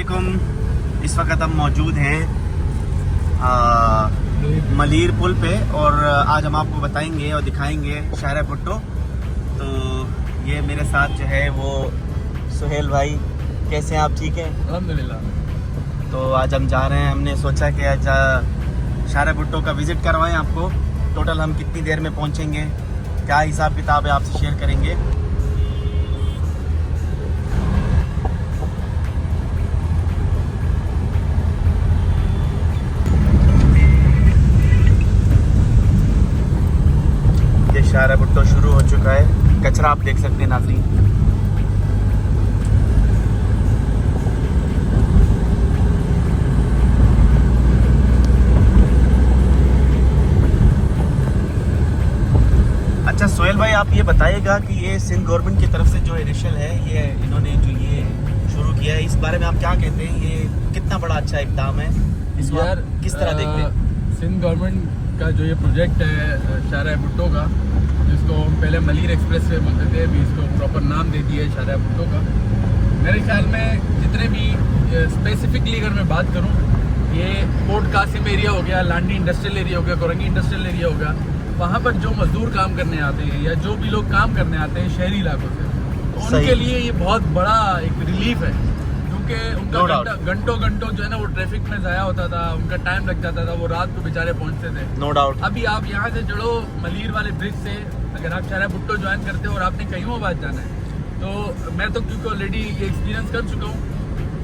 वालेकुम। इस वक्त हम मौजूद हैं मलीर पुल पे और आज हम आपको बताएंगे और दिखाएंगे शहर भुट्टो। तो ये मेरे साथ जो है वो सुहेल भाई, कैसे हैं आप? ठीक हैं अल्हम्दुलिल्लाह। तो आज हम जा रहे हैं, हमने सोचा कि आज शहर भुट्टो का विज़िट करवाएं आपको। टोटल हम कितनी देर में पहुंचेंगे, क्या हिसाब किताब है, आपसे शेयर करेंगे। ये शहर भुट्टो शुरू हो चुका है। कचरा आप देख सकते हैं नाज़रीन। अच्छा सोहेल भाई, आप ये बताइएगा कि ये सिंध गवर्नमेंट की तरफ से जो इनिशियल है, ये इन्होंने जो ये शुरू किया है, इस बारे में आप क्या कहते हैं? ये कितना बड़ा अच्छा इक़दाम है, इसको आप किस तरह देखते हैं? सिंध गवर्नमेंट का जो ये प्रोजेक्ट है शाहरा भुट्टो का, जिसको हम पहले मलीर एक्सप्रेस वे बोलते थे, अभी इसको प्रॉपर नाम दे दिया है शाहरा भुट्टो का। मेरे ख्याल में जितने भी स्पेसिफिकली अगर मैं बात करूँ, ये पोर्ट कासिम एरिया हो गया, लांडी इंडस्ट्रियल एरिया हो गया, कोरंगी इंडस्ट्रियल एरिया हो गया, वहाँ पर जो मजदूर काम करने आते हैं या जो भी लोग काम करने आते हैं शहरी इलाकों से, तो उनके लिए ये बहुत बड़ा एक रिलीफ है, क्योंकि उनका घंटों जो है ना वो ट्रैफिक में ज़ाया होता था, उनका टाइम लग जाता था, वो रात को बेचारे पहुँचते थे। No doubt. अभी आप यहाँ से जुड़ो मलीर वाले ब्रिज से, अगर आप शहरा भुट्टो ज्वाइन करते हो और आपने कईमोबाद जाना है, तो मैं तो क्योंकि ऑलरेडी ये एक्सपीरियंस कर चुका हूँ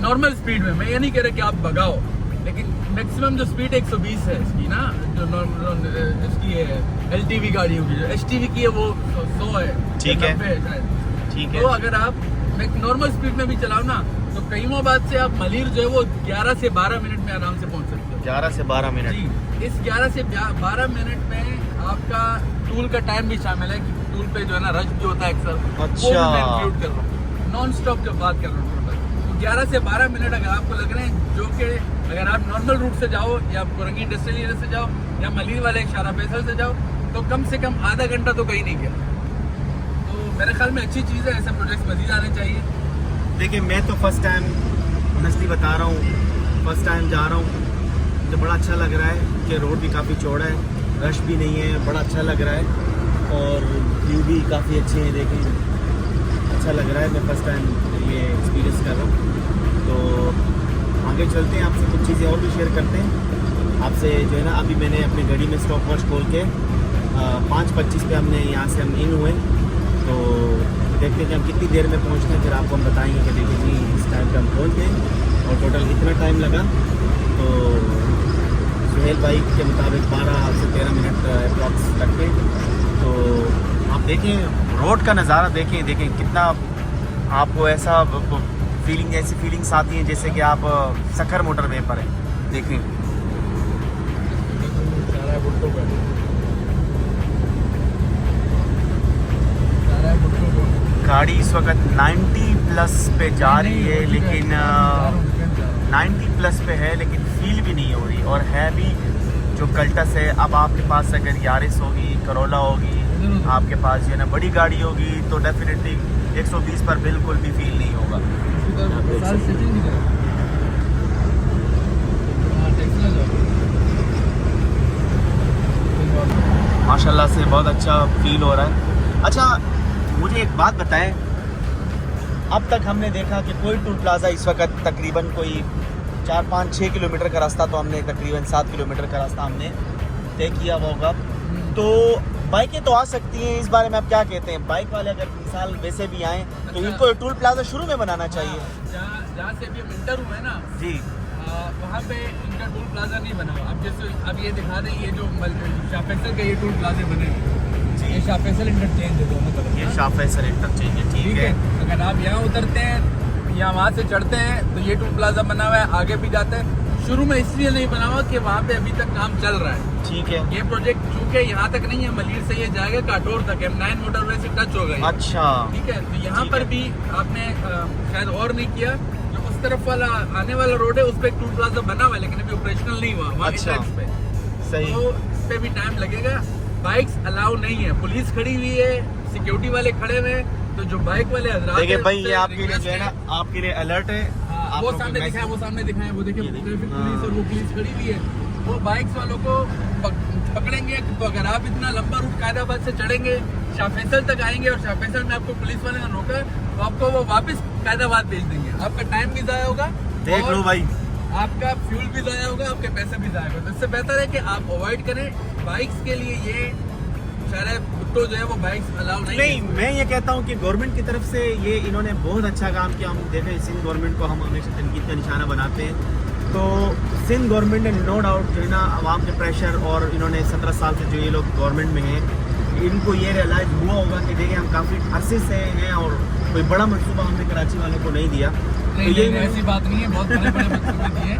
नॉर्मल स्पीड में। मैं ये नहीं कह रहा कि आप भगाओ, लेकिन मैक्सिमम जो स्पीड 120 है इसकी ना, जो इसकी है LTV गाड़ी होगी, जो HTV की है वो 100 है, ठीक है शायद। ठीक है। तो अगर आप नॉर्मल स्पीड में भी चलाओ ना, तो कईमोबाद से आप मलीर जो है वो 11 से 12 मिनट में आराम से पहुंच सकते हो। 11 से 12 मिनट जी। इस 11 से 12 मिनट में आपका टूल का टाइम भी शामिल है, कि टूल पे जो है ना रश भी होता है अक्सर, अच्छा। वो भी मैं इंक्लूड कर रहा हूँ। नॉन स्टॉप जब बात कर रहा हूँ टोटल, तो 11 से 12 मिनट अगर आपको लग रहे हैं, जो कि अगर आप नॉर्मल रूट से जाओ या कोरंगी इंडस्ट्रियल एरिया से जाओ या मलीर वाले शाहरा फैसल से जाओ, तो कम से कम आधा घंटा तो कहीं नहीं गया। तो मेरे ख्याल में अच्छी चीज़ है, ऐसे प्रोजेक्ट्स मज़ीद आने चाहिए। देखिए, मैं तो फर्स्ट टाइम ऑनेस्टली बता रहा हूँ, फर्स्ट टाइम जा रहा हूँ, मुझे बड़ा अच्छा लग रहा है कि रोड भी काफ़ी चौड़ा है, रश भी नहीं है, बड़ा अच्छा लग रहा है और व्यू भी काफ़ी अच्छे हैं। देखें, अच्छा लग रहा है। मैं फर्स्ट टाइम ये एक्सपीरियंस कर रहा हूँ। तो आगे चलते हैं, आपसे कुछ चीज़ें और भी शेयर करते हैं आपसे। जो है ना, अभी मैंने अपनी गाड़ी में स्टॉप वॉच खोल के 5:25 पे हमने यहाँ से हम इन हुए, तो देखते हैं कि हम कितनी देर में पहुँचते हैं, फिर आपको हम बताएंगे कि देखिए जी इस टाइम पे हम पहुँच गए और टोटल इतना टाइम लगा। तो सुहेल भाई के मुताबिक 12 से 13 मिनट अप्रॉक्स लगते। तो आप देखें रोड का नज़ारा, देखें कितना आपको ऐसा फीलिंग, ऐसी फीलिंग्स आती हैं जैसे कि आप सखर मोटरवे पर हैं। देखें गाड़ी इस वक्त 90 प्लस पे जा रही है, लेकिन 90 प्लस पे है, लेकिन फील भी नहीं हो रही और है भी जो कल्टस है। अब आपके पास अगर यारिस होगी, करोला होगी, आपके पास जो है ना बड़ी गाड़ी होगी, तो डेफिनेटली 120 पर बिल्कुल भी फील नहीं होगा। माशाल्लाह से बहुत अच्छा फील हो रहा है। अच्छा, मुझे एक बात बताएं, अब तक हमने देखा कि कोई टूल प्लाज़ा इस वक्त तकरीबन कोई 4-5-6 किलोमीटर का रास्ता, तो हमने तकरीबन 7 किलोमीटर का रास्ता हमने तय किया होगा। तो बाइकें तो आ सकती हैं, इस बारे में आप क्या कहते हैं? बाइक वाले अगर मिसाल वैसे भी आएँ तो इनको टूल प्लाज़ा शुरू में बनाना चाहिए। जहाँ से भी इंटर हुआ है ना जी, वहाँ पे इनका टूल प्लाजा नहीं बना हुआ। अब जैसे अब ये दिखा रहे हैं, ये जो शाह फैसल के ये टूल प्लाजे बने हैं, ये शाह फैसल इंटरचेंज है दोनों तरफ। ये शाह फैसल इंटरचेंज है, ठीक है। अगर आप यहाँ उतरते हैं या वहाँ से चढ़ते हैं तो ये टूल प्लाजा बना हुआ है, आगे भी जाते हैं। शुरू में इसलिए नहीं बना हुआ कि वहाँ पे अभी तक काम चल रहा है, ठीक है। ये प्रोजेक्ट चूँकि यहाँ तक नहीं है, मलीर से ये जाएगा काटोर तक, M9 मोटरवे से टच हो गए। अच्छा, ठीक है। तो यहाँ पर भी आपने शायद और नहीं किया, जो उस तरफ वाला आने वाला रोड है उस पर एक टूल प्लाजा बना हुआ है, लेकिन अभी ऑपरेशनल नहीं हुआ वहाँ पे। सही, तो इस पे भी टाइम लगेगा। बाइक्स अलाउ नहीं है, पुलिस खड़ी हुई है, सिक्योरिटी वाले खड़े हुए हैं, तो जो बाइक वाले हजरात देखिए भाई, ये आपके लिए जो है ना, आपके लिए अलर्ट है। आप वो लोगों सामने को दिखाएं, वो सामने दिखाएं, वो देखिए ये देखिए। ट्रैफिक हाँ। पुलिस और वो पुलिस खड़ी हुई है। वो बाइक्स वालों को पकड़ेंगे। तो अगर आप इतना लंबा रूट कायदाबाद से चढ़ेंगे, शाह फैसल तक आएंगे और शाह फैसल में आपको पुलिस वाले ने रोका तो आपको वो वापस कायदाबाद भेज देंगे। आपका टाइम भी जाया होगा, देख और लो भाई, आपका फ्यूल भी जाया होगा, आपके पैसे भी जाया होगा। तो इससे बेहतर है कि आप अवॉइड करें। बाइक्स के लिए ये शायद भुट्टो जो है वो बाइक्स अलाउ नहीं नहीं, है। मैं ये कहता हूँ कि गवर्नमेंट की तरफ से ये इन्होंने बहुत अच्छा काम किया। हम देखें सिंध गवर्नमेंट को हम हमेशा तनकीद का निशाना बनाते हैं, तो सिंध गवर्नमेंट ने नो डाउट जो है ना आवाम के प्रेशर, और इन्होंने 17 साल से जो ये लोग गवर्नमेंट में हैं, इनको ये रियलाइज हुआ होगा कि देखिए हम काफ़ी अरसे से हैं और कोई बड़ा मनसूबा हमने कराची वालों को नहीं दिया। नहीं, तो ये नहीं, ऐसी बात नहीं है, बहुत बड़े बड़े मंसूबे दिए हैं।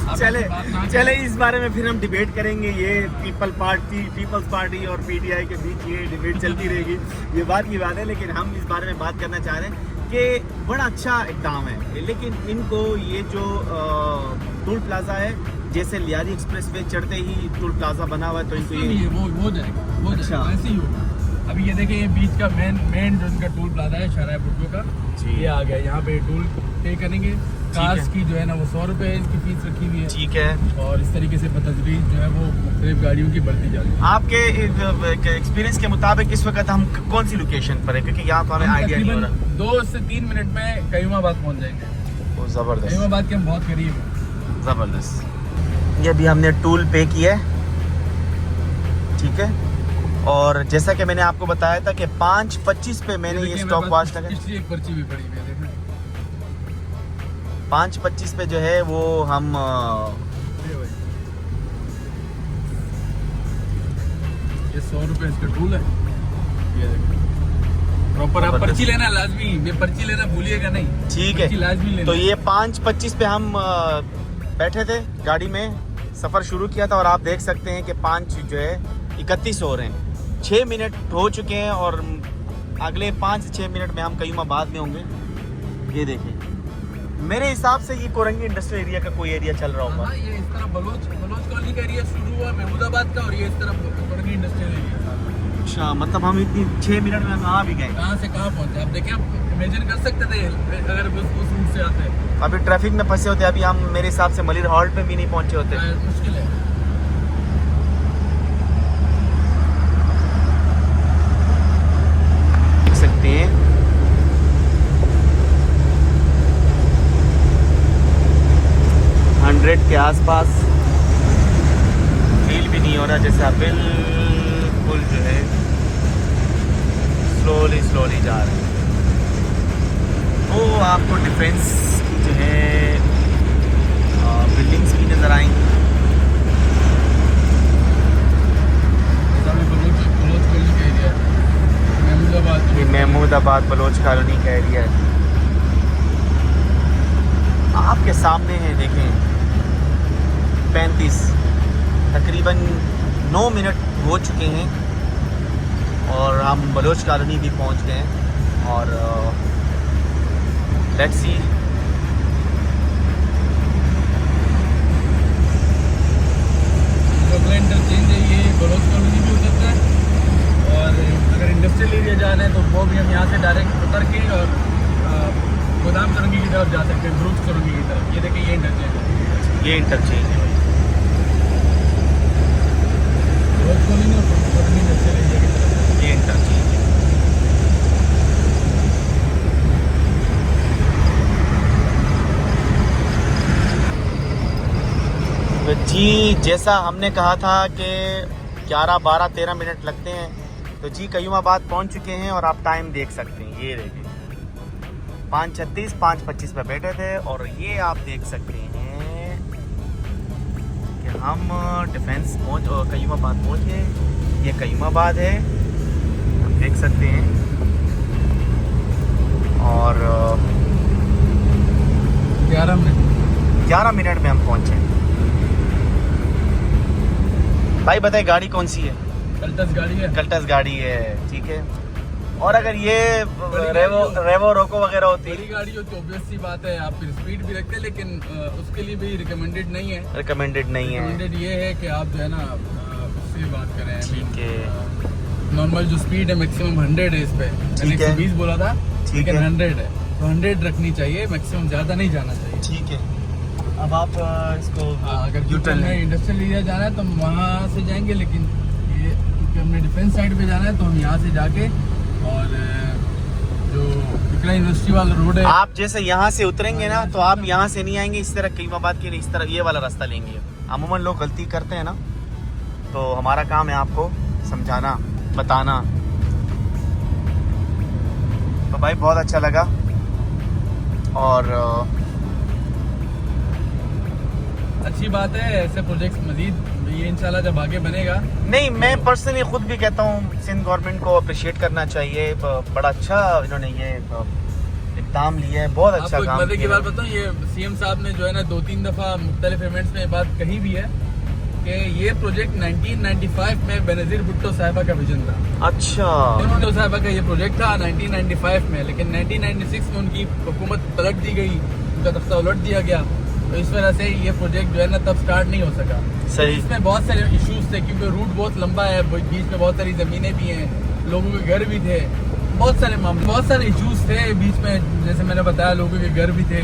आप चले ऐसी बात ना चले करें। इस बारे में फिर हम डिबेट करेंगे। ये पीपल्स पार्टी और पीटीआई के बीच ये डिबेट चलती रहेगी, ये बात की बात है। लेकिन हम इस बारे में बात करना चाह रहे हैं कि बड़ा अच्छा इक़दाम है, लेकिन इनको ये जो टोल प्लाजा है, जैसे लियारी एक्सप्रेस वे चढ़ते ही टोल प्लाजा बना हुआ है, तो इनको नहीं, ये वो जाएगा, वो अच्छा। जाएगा, ऐसे ही होगा। अभी ये देखिए, ये बीच का मेन जो इनका टोल प्लाजा है शाहराह भुट्टो का, जी। ये आ गया। यहाँ पे टोल पे करेंगे। कार्स की जो है ना वो 100 रुपए है, इसकी फीस रखी हुई है। ठीक है। और इस तरीके से बतदरीज जो है वो मुख्तलिफ गाड़ियों की बढ़ती जा रही है। आपके एक्सपीरियंस के मुताबिक इस वक्त हम कौन सी लोकेशन पर है, क्योंकि यहाँ तो हमें हम आइडिया नहीं हो तकरीबन रहा। 2 से 3 मिनट में कयूमाबाद पहुँच जाएंगे। ज़बरदस्त, कयूमाबाद के हम बहुत करीब हैं। ज़बरदस्त। ये भी हमने टूल पे किया है, ठीक है। और जैसा कि मैंने आपको बताया था कि 5:25 पे मैंने ये देखिए, स्टॉप मेरे वॉच पास लगा। पिछली एक पर्ची भी पड़ी हुई है, देखना। 5:25 पे जो है वो हम ये भाई, ये 100 रुपए इसका टूल है। ये देखो, प्रॉपर आप पर्ची लेना लाजमी, ये पर्ची लेना भूलिएगा नहीं। ठीक पर्ची है। लाजमी लेना। तो ये 5:25 पे हम बैठे थे गाड़ी में, सफ़र शुरू किया था, और आप देख सकते हैं कि 5 जो है 31 हो रहे हैं। 6 मिनट हो चुके हैं और अगले 5 से 6 मिनट में हम कयूमाबाद में होंगे। ये देखें, मेरे हिसाब से ये कोरंगी इंडस्ट्रियल एरिया का कोई एरिया चल रहा होगा। हाँ, ये इस तरफ बलोच कॉलोनी का एरिया शुरू हुआ महमूदाबाद का, और ये इस तरफ कोरंगी इंडस्ट्रियल एरिया। अच्छा, मतलब हम इतनी 6 मिनट में हम आ भी गए। कहाँ से कहाँ पहुँचे आप देखें, आप इमेजिन कर सकते थे अगर उस रूट से आते। अभी ट्रैफिक में फंसे होते, अभी हम मेरे हिसाब से मलिर हॉल्ट पे भी नहीं पहुंचे होते। मुश्किल है। देख सकते हैं 100 के आसपास, फील भी नहीं हो रहा, जैसे आप बिल्कुल जो है स्लोली जा रहे हैं। वो आपको डिफेंस की जो है बिल्डिंग्स भी नज़र आएंगी। बलोच कॉलोनी का एरिया है, महमूदाबाद। ये महमूदाबाद बलोच कॉलोनी का एरिया है, आपके सामने है। देखें 35 तकरीबन 9 मिनट हो चुके हैं और हम बलोच कॉलोनी भी पहुंच गए हैं। और लेट्स सी, अगला इंटरचेंज है, ये बलोच कॉलोनी भी उतरता है। और अगर इंडस्ट्रियल एरिया जाना है तो वो भी हम यहाँ से डायरेक्ट उतर के और गोदाम सुरंगी की तरफ जा सकते हैं, ग्रुप सुरंगी की तरफ। ये देखिए, ये इंटरचेंज है, ये इंटरचेंज है। बलोच कॉलोनी और सुरंगी इंडस्ट्रियल एरिया की तरफ। ये इंटरचेंज है। तो जी, जैसा हमने कहा था कि 11, 12, 13 मिनट लगते हैं, तो जी कयूमाबाद पहुंच चुके हैं और आप टाइम देख सकते हैं। ये देखिए 5:36, 5:25 पे बैठे थे, और ये आप देख सकते हैं कि हम डिफेंस कयूमाबाद पहुंच गए। ये कयूमाबाद है, आप देख सकते हैं। और 11 मिनट में हम पहुंचे। भाई बताइए, गाड़ी कौन सी है? कल्टस गाड़ी है। कल्टस गाड़ी है, ठीक है। और अगर ये रेवो रोको वगैरह होती बड़ी गाड़ी हो तो ऑब्वियस सी बात है, आप फिर स्पीड भी रखते हैं, लेकिन उसके लिए भी रिकमेंडेड नहीं है। रिकमेंडेड नहीं है। रिकमेंडेड ये है कि आप जो है ना उससे बात करें। ठीक है। नॉर्मल जो स्पीड है मैक्सिमम 100 है इस पे। मैंने ठीक है। 120 बोला था, ठीक लेकिन है। 100 है। तो 100 रखनी चाहिए, मैक्सिमम ज़्यादा नहीं जाना चाहिए। ठीक है, अब आप इसको अगर यू टर्न लें। इंडस्ट्रियल एरिया जाना है तो हम वहाँ से जाएंगे, लेकिन ये क्योंकि हमने डिफेंस साइड पे जाना है तो हम यहाँ से जाके और जो विक्रा यूनिवर्सिटी वाला रोड है, आप जैसे यहाँ से उतरेंगे ना तो आप यहाँ से नहीं आएंगे, इस तरह कईमाबाद के इस तरह ये वाला रास्ता लेंगे। अमूमन लोग गलती करते हैं ना, तो हमारा काम है आपको समझाना, बताना। तो भाई बहुत अच्छा लगा, और अच्छी बात है ऐसे प्रोजेक्ट्स मजीद ये इंशाल्लाह जब आगे बनेगा। नहीं, मैं पर्सनली खुद भी कहता हूँ सिंध गवर्नमेंट को अप्रिशिएट करना चाहिए। बड़ा अच्छा इन्होंने ये इक़दाम लिया है, बहुत अच्छा आपको एक काम मजे की किया बात बताऊँ, ये सीएम साहब ने जो है ना 2-3 दफ़ा मुख्तलिफ इवेंट्स में ये बात कही भी है कि ये प्रोजेक्ट 1995 में बेनज़ीर भुट्टो साहिबा का विजन था। अच्छा, भुट्टो साहिबा का ये प्रोजेक्ट था 1995 में, लेकिन 1996 में उनकी हुकूमत पलट दी गई, उनका तख्ता उलट दिया गया, तो इस वजह से ये प्रोजेक्ट जो है ना तब स्टार्ट नहीं हो सका। सही। इसमें बहुत सारे इश्यूज थे क्योंकि रूट बहुत लंबा है, बीच में बहुत सारी ज़मीनें भी हैं, लोगों के घर भी थे, बहुत सारे मामले, बहुत सारे इश्यूज थे बीच में। जैसे मैंने बताया, लोगों के घर भी थे,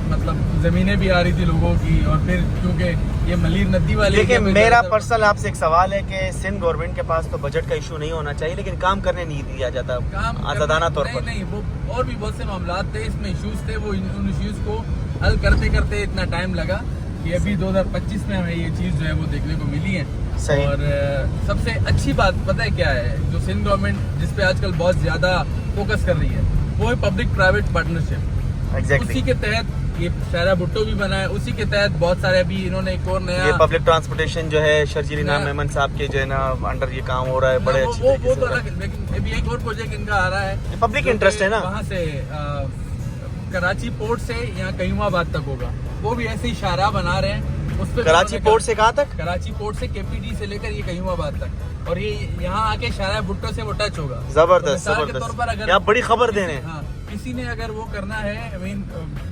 मतलब ज़मीनें भी आ रही थी लोगों की, और फिर क्योंकि ये मलीर नदी वाले। देखिए, मेरा पर्सनल आपसे एक सवाल है कि सिंध गवर्नमेंट के पास तो बजट का इशू नहीं होना चाहिए, लेकिन काम करने नहीं दिया जाता आजादाना तौर पर। नहीं, वो और भी बहुत से मामला थे, इसमें इश्यूज थे, वो उन इश्यूज को हल करते करते इतना टाइम लगा कि अभी 2025 में हमें ये चीज़ जो है वो देखने को मिली है। सही। और सबसे अच्छी बात पता है क्या है, जो सिंध गवर्नमेंट जिस पे आजकल बहुत ज़्यादा फोकस कर रही है, वो है पब्लिक प्राइवेट पार्टनरशिप। एग्जैक्टली। उसी के तहत ये शाहरा भुट्टो भी बना है, उसी के तहत बहुत सारे अभी इन्होंने एक और नया ये पब्लिक ट्रांसपोर्टेशन जो है शर्जील इनाम मेमन साहब के जो है ना अंडर ये काम हो रहा है, बड़े अच्छे तरीके वो से तो हो रहा है। अलग, लेकिन अभी एक और प्रोजेक्ट इनका आ रहा है, ये पब्लिक इंटरेस्ट है ना। वहाँ से कराची पोर्ट से यहाँ कयूमाबाद तक होगा, वो भी ऐसे ही शाहराह बना रहे हैं। उस पे कराची पोर्ट से कहाँ तक? कराची पोर्ट से केपीडी से लेकर ये कयूमाबाद तक, और ये यहाँ आके शाहराह भुट्टो से वो टच होगा। जबरदस्त तो मिसाल के तौर पर जबरदस्त, अगर आप बड़ी खबर दे रहे हैं। हाँ, किसी ने अगर वो करना है, आई मीन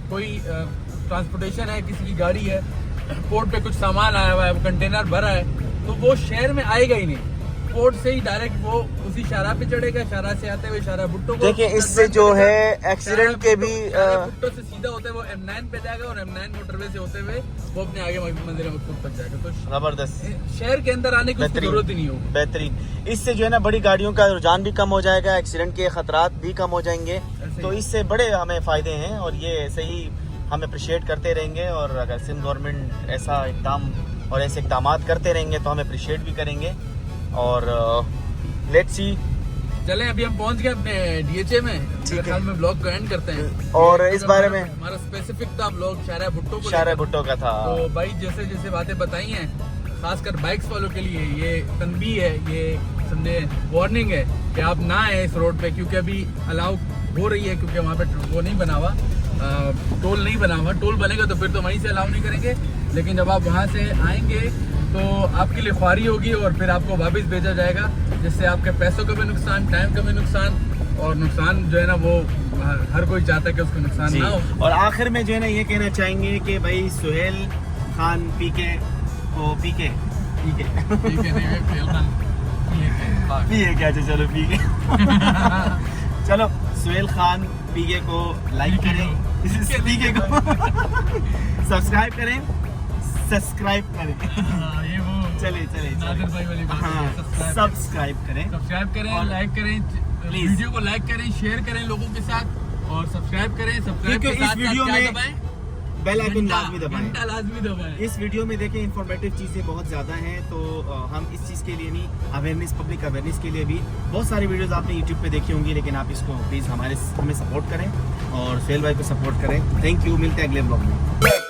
कोई ट्रांसपोर्टेशन है, किसी की गाड़ी है, पोर्ट पे कुछ सामान आया हुआ है, वो कंटेनर भरा है, तो वो शहर में आएगा ही नहीं, पोर्ट से ही डायरेक्ट वो उसी शाहराह पे चढ़ेगा, शाहराह से आते हुए शाहराह भुट्टो को। देखिए, इससे जो है एक्सीडेंट के भी भुट्टो से सीधा होते हुए वो M9 पे जाएगा, और M9 मोटरवे से होते हुए वो अपने आगे मंजिल मकसूद तक जाएगा। तो जबरदस्त, शहर के अंदर आने की उसकी जरूरत ही नहीं होगी। बेहतरीन। इससे जो है ना बड़ी गाड़ियों का रुझान भी कम हो जाएगा, एक्सीडेंट के खतरात भी कम हो जाएंगे, तो इससे बड़े हमें फायदे हैं, और ये ऐसे ही हम अप्रिशिएट करते रहेंगे। और अगर सिंध गवर्नमेंट ऐसा इक़दाम और ऐसे इक़दाम करते रहेंगे तो हम अप्रिशिएट भी करेंगे। और लेट्स सी, चलें अभी हम पहुंच गए अपने DHA में, मेरे ख्याल में ब्लॉग को एंड करते हैं। और इस बारे में हमारा स्पेसिफिक था ब्लॉग शाहराह भुट्टो को, शाहराह भुट्टो का था। तो भाई जैसे जैसे बातें बताई हैं, खासकर बाइक्स वालों के लिए ये तनबी है, ये समझे वार्निंग है कि आप ना आए इस रोड पे, क्योंकि अभी अलाउ हो रही है, क्योंकि वहाँ पे वो नहीं बना हुआ, टोल नहीं बना हुआ। टोल बनेगा तो फिर तो वहीं से अलाउ नहीं करेंगे, लेकिन जब आप वहाँ से आएंगे तो आपके लिए ख्वारी होगी, और फिर आपको वापस भेजा जाएगा, जिससे आपके पैसों का भी नुकसान, टाइम का भी नुकसान, और नुकसान जो है ना वो हर कोई चाहता है कि उसको नुकसान ना हो। और आखिर में जो है ना ये कहना चाहेंगे कि भाई सुहेल खान पीके क्या, चलो पीके चलो सुहेल खान पीके को लाइक करें, पीके को सब्सक्राइब करें, ये वो चले नादिर भाई वाली बात है, सब्सक्राइब करें, और लाइक करें, वीडियो को लाइक करें, शेयर करें लोगों के साथ, और सब्सक्राइब करें। सब्सक्राइब के साथ वीडियो क्या में दबाएं? बेल आइकन लाजमी दबाएं। घंटा लाजमी दबाएं। इस वीडियो में देखें इंफॉर्मेटिव चीज़ें बहुत ज़्यादा हैं, तो हम इस चीज़ के लिए नहीं, अवेयरनेस, पब्लिक अवेयरनेस के लिए भी बहुत सारी वीडियोस आपने यूट्यूब पे देखी होंगी, लेकिन आप इसको प्लीज़ हमें सपोर्ट करें और सुहेल भाई को सपोर्ट करें। थैंक यू, मिलते हैं अगले ब्लॉग में।